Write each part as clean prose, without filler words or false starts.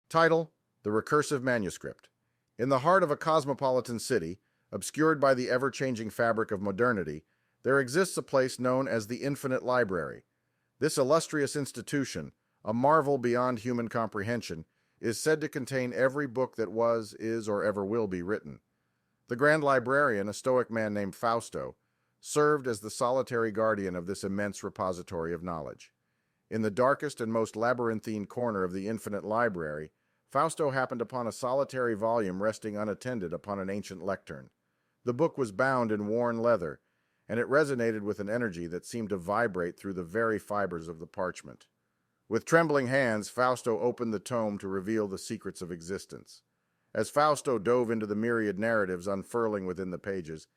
Title: The Recursive Manuscript. In the heart of a cosmopolitan city, obscured by the ever-changing fabric of modernity, there exists a place known as the Infinite Library. This illustrious institution, a marvel beyond human comprehension, is said to contain every book that was, is, or ever will be written. The Grand Librarian, a stoic man named Fausto, served as the solitary guardian of this immense repository of knowledge. In the darkest and most labyrinthine corner of the Infinite Library, Fausto happened upon a solitary volume resting unattended upon an ancient lectern. The book was bound in worn leather, and it resonated with an energy that seemed to vibrate through the very fibers of the parchment. With trembling hands, Fausto opened the tome to reveal the secrets of existence. As Fausto dove into the myriad narratives unfurling within the pages,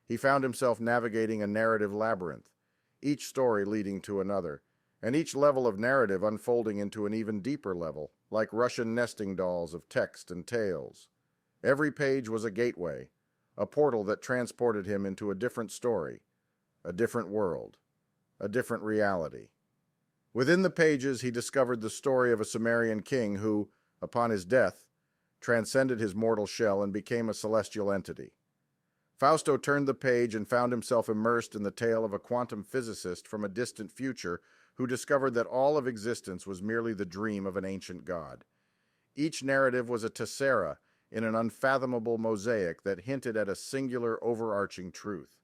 he found himself navigating a narrative labyrinth, each story leading to another, and each level of narrative unfolding into an even deeper level, like Russian nesting dolls of text and tales. Every page was a gateway, a portal that transported him into a different story, a different world, a different reality. Within the pages, he discovered the story of a Sumerian king who, upon his death, transcended his mortal shell and became a celestial entity. Fausto turned the page and found himself immersed in the tale of a quantum physicist from a distant future who discovered that all of existence was merely the dream of an ancient god. Each narrative was a tessera in an unfathomable mosaic that hinted at a singular overarching truth.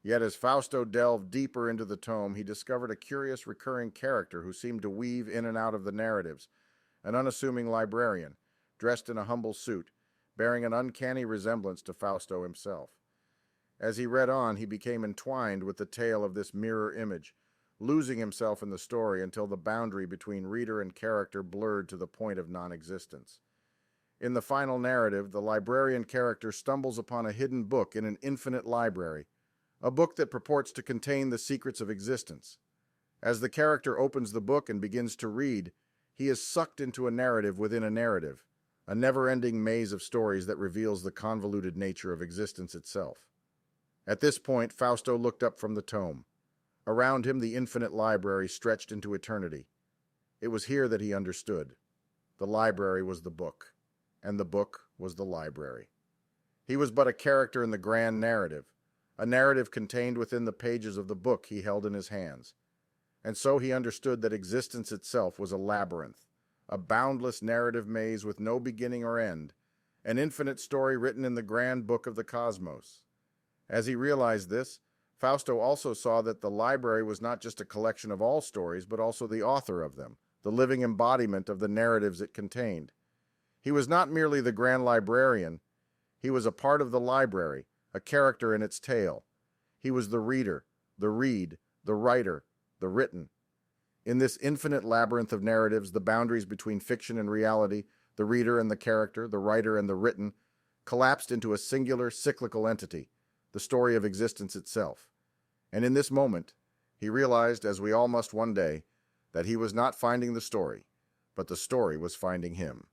Yet as Fausto delved deeper into the tome, he discovered a curious recurring character who seemed to weave in and out of the narratives, an unassuming librarian, dressed in a humble suit, bearing an uncanny resemblance to Fausto himself. As he read on, he became entwined with the tale of this mirror image, losing himself in the story until the boundary between reader and character blurred to the point of non-existence. In the final narrative, the librarian character stumbles upon a hidden book in an infinite library, a book that purports to contain the secrets of existence. As the character opens the book and begins to read, he is sucked into a narrative within a narrative, a never-ending maze of stories that reveals the convoluted nature of existence itself. At this point, Fausto looked up from the tome. Around him, the infinite library stretched into eternity. It was here that he understood. The library was the book, and the book was the library. He was but a character in the grand narrative, a narrative contained within the pages of the book he held in his hands. And so he understood that existence itself was a labyrinth, a boundless narrative maze with no beginning or end, an infinite story written in the grand book of the cosmos. As he realized this, Fausto also saw that the library was not just a collection of all stories, but also the author of them, the living embodiment of the narratives it contained. He was not merely the grand librarian, he was a part of the library, a character in its tale. He was the reader, the read, the writer, the written. In this infinite labyrinth of narratives, the boundaries between fiction and reality, the reader and the character, the writer and the written, collapsed into a singular cyclical entity, the story of existence itself. And in this moment, he realized, as we all must one day, that he was not finding the story, but the story was finding him.